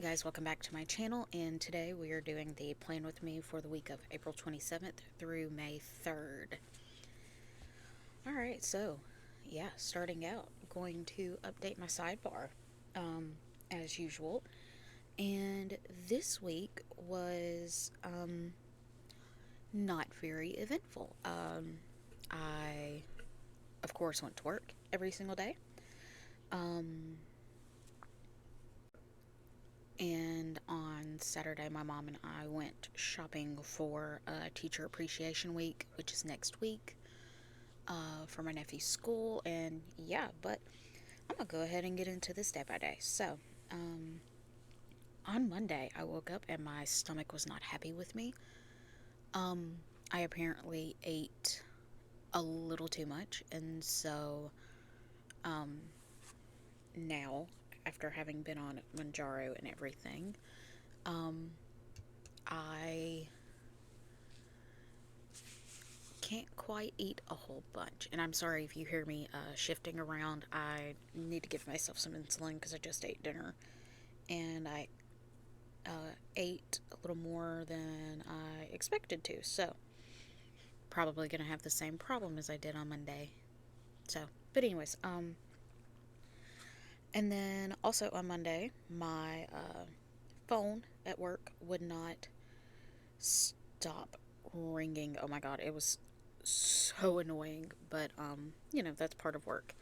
Hey guys, welcome back to my channel, and today we are doing the plan with me for the week of April 27th through May 3rd. Alright, so yeah, starting out, going to update my sidebar as usual. And this week was not very eventful. I, of course, went to work every single day. Um, And on Saturday, my mom and I went shopping for Teacher Appreciation Week, which is next week, for my nephew's school. And yeah, but I'm gonna go ahead and get into this day by day. So, um, on Monday, I woke up and my stomach was not happy with me. Um, I apparently ate a little too much, and so um, now, after having been on Manjaro and everything, um, I can't quite eat a whole bunch. And I'm sorry if you hear me shifting around. I need to give myself some insulin because I just ate dinner. And I ate a little more than I expected to. So, probably going to have the same problem as I did on Monday. So, but anyways, and then also on Monday, my phone at work would not stop ringing. Oh my god, it was so annoying, but that's part of work.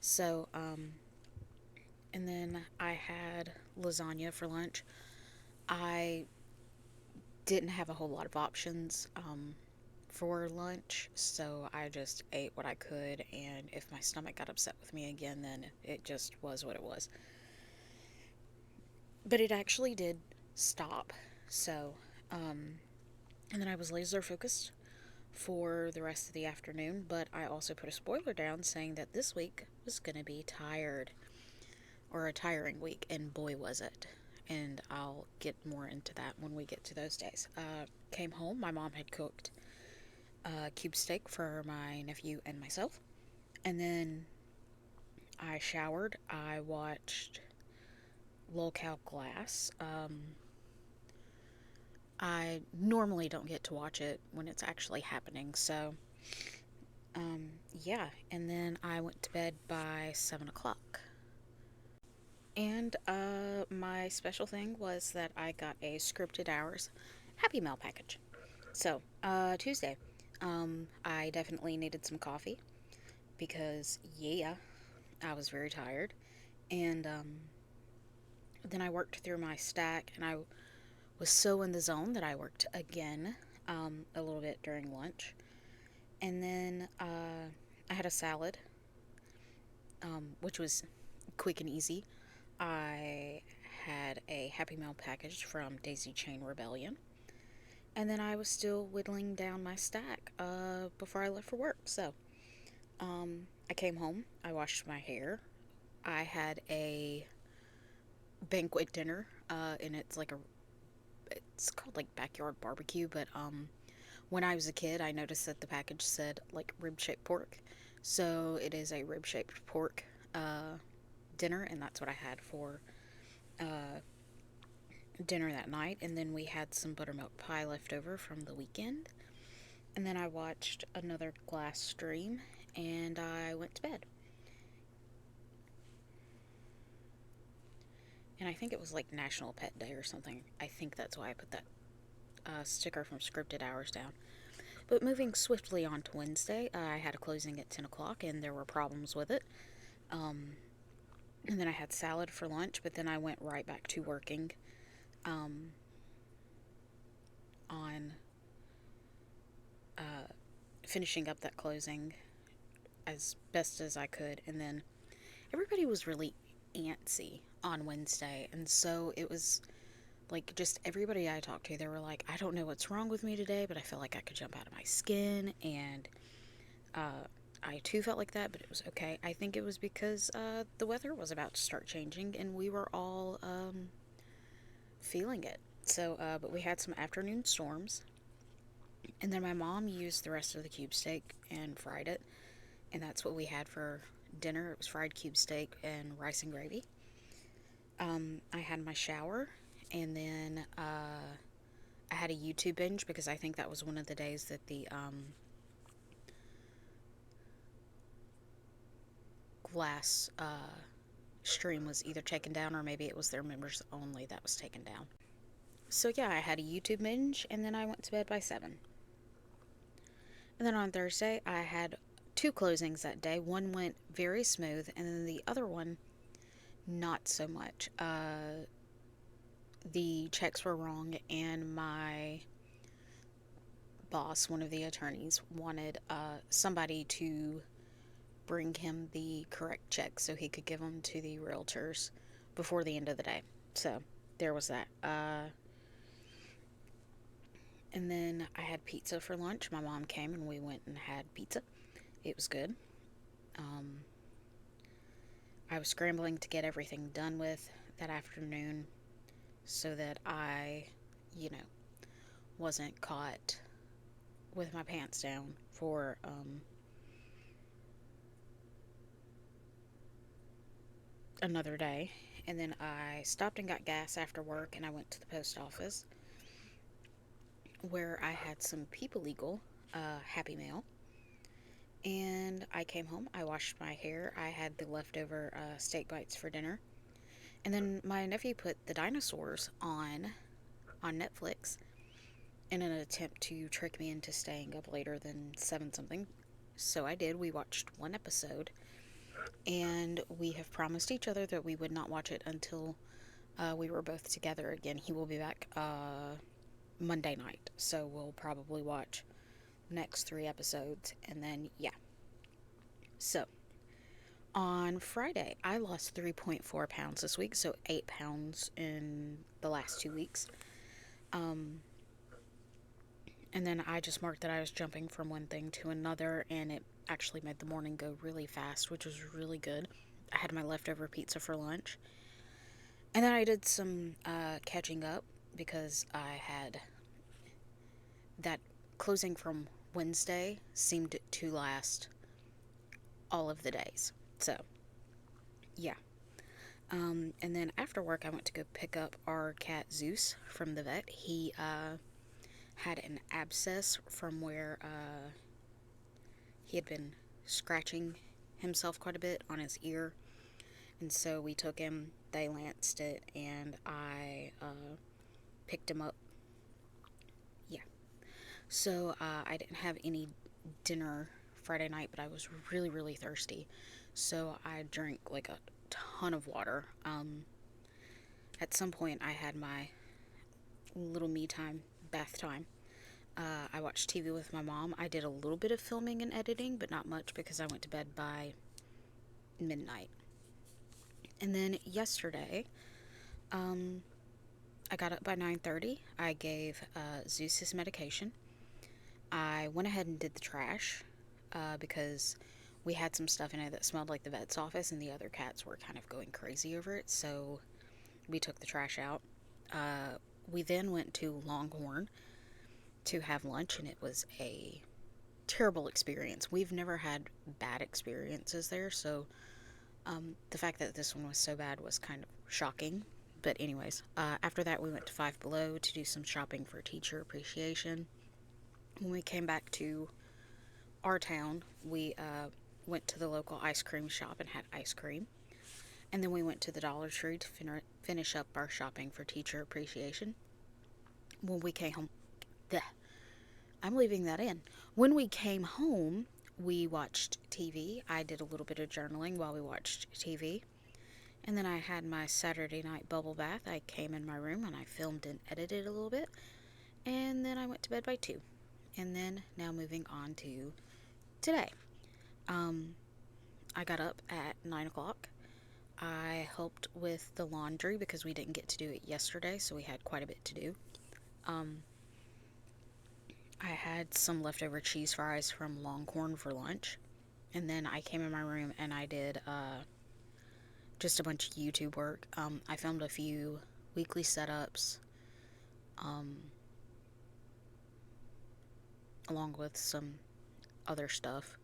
So, and then I had lasagna for lunch. I didn't have a whole lot of options for lunch, so I just ate what I could, and if my stomach got upset with me again, then it just was what it was. But it actually did stop, so, and then I was laser focused for the rest of the afternoon, but I also put a spoiler down saying that this week was going to be tired, or a tiring week, and boy was it. And I'll get more into that when we get to those days. Came home, my mom had cooked cube steak for my nephew and myself, and then I showered. I watched Lolcow Glass. I normally don't get to watch it when it's actually happening, so yeah. And then I went to bed by 7 o'clock. And my special thing was that I got a Scripted Hours Happy Meal package. So, Tuesday, I definitely needed some coffee because, yeah, I was very tired. And then I worked through my stack, and I was so in the zone that I worked again a little bit during lunch. And then I had a salad, which was quick and easy. I had a Happy Meal package from Daisy Chain Rebellion. And then I was still whittling down my stack before I left for work. So I came home, I washed my hair. I had a banquet dinner, and it's called like backyard barbecue, but when I was a kid, I noticed that the package said like rib shaped pork. So it is a rib shaped pork dinner, and that's what I had for uh, dinner that night. And then we had some buttermilk pie left over from the weekend. And then I watched another glass stream, and I went to bed. And I think it was like National Pet Day or something. I think that's why I put that sticker from Scripted Hours down. But moving swiftly on to Wednesday, I had a closing at 10 o'clock, and there were problems with it. Um, and then I had salad for lunch, but then I went right back to working um, on uh, finishing up that closing as best as I could. And then everybody was really antsy on Wednesday, and so it was like just everybody I talked to, they were like, I don't know what's wrong with me today, but I feel like I could jump out of my skin. And uh, I too felt like that, but it was okay. I think it was because the weather was about to start changing, and we were all feeling it. So, but we had some afternoon storms, and then my mom used the rest of the cube steak and fried it, and that's what we had for dinner. It was fried cube steak and rice and gravy. I had my shower, and then I had a YouTube binge because I think that was one of the days that the glass stream was either taken down, or maybe it was their members only that was taken down. So yeah, I had a YouTube binge, and then I went to bed by 7. And then on Thursday, I had two closings that day. One went very smooth, and then the other one, not so much. The checks were wrong, and my boss, one of the attorneys, wanted somebody to bring him the correct check so he could give them to the realtors before the end of the day. So there was that. And then I had pizza for lunch. My mom came and we went and had pizza. It was good. Um, I was scrambling to get everything done with that afternoon so that I, you know, wasn't caught with my pants down for another day. And then I stopped and got gas after work, and I went to the post office where I had some People Eagle Happy Mail. And I came home, I washed my hair, I had the leftover steak bites for dinner. And then my nephew put the dinosaurs on Netflix in an attempt to trick me into staying up later than 7 something. So I did. We watched one episode, and we have promised each other that we would not watch it until we were both together again. He will be back Monday night, so we'll probably watch next 3 episodes, and then yeah. So on Friday, I lost 3.4 pounds this week, so 8 pounds in the last 2 weeks. And then I just marked that I was jumping from one thing to another, and it actually made the morning go really fast, which was really good. I had my leftover pizza for lunch. And then I did some catching up because I had that closing from Wednesday seemed to last all of the days. So, yeah. And then after work, I went to go pick up our cat Zeus from the vet. He had an abscess from where he had been scratching himself quite a bit on his ear. And so we took him, they lanced it, and I picked him up. Yeah. So I didn't have any dinner Friday night, but I was really, really thirsty. So I drank like a ton of water. At some point, I had my little me time, bath time. I watched TV with my mom. I did a little bit of filming and editing, but not much because I went to bed by midnight. And then yesterday, I got up by 9:30. I gave Zeus his medication. I went ahead and did the trash because we had some stuff in it that smelled like the vet's office, and the other cats were kind of going crazy over it, so we took the trash out. We then went to Longhorn to have lunch, and it was a terrible experience. We've never had bad experiences there, so the fact that this one was so bad was kind of shocking. But anyways, after that we went to Five Below to do some shopping for teacher appreciation. When we came back to our town, we went to the local ice cream shop and had ice cream. And then we went to the Dollar Tree to finish up our shopping for teacher appreciation. When we came home, bleh, I'm leaving that in. When we came home, we watched TV. I did a little bit of journaling while we watched TV. And then I had my Saturday night bubble bath. I came in my room and I filmed and edited a little bit. And then I went to bed by 2. And then now moving on to today. I got up at 9 o'clock. I helped with the laundry because we didn't get to do it yesterday, so we had quite a bit to do. I had some leftover cheese fries from Longhorn for lunch. And then I came in my room and I did just a bunch of YouTube work. I filmed a few weekly setups, along with some other stuff.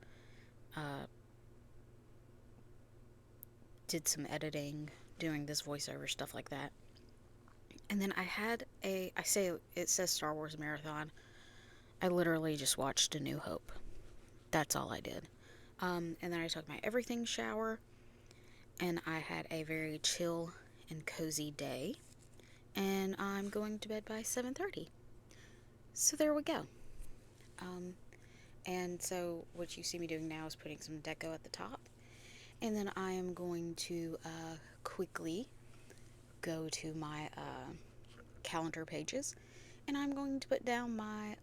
Did some editing, doing this voiceover stuff like that. And then I say it says Star Wars Marathon. I literally just watched A New Hope. That's all I did. And then I took my everything shower, and I had a very chill and cozy day. And I'm going to bed by 7:30. So there we go. Um, and so what you see me doing now is putting some deco at the top. And then I am going to quickly go to my calendar pages, and I'm going to put down my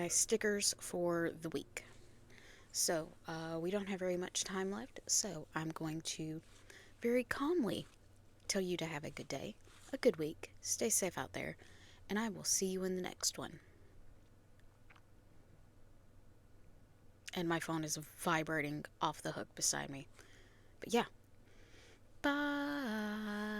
stickers for the week. So we don't have very much time left, so I'm going to very calmly tell you to have a good day, a good week, stay safe out there, and I will see you in the next one. And my phone is vibrating off the hook beside me. But yeah, bye.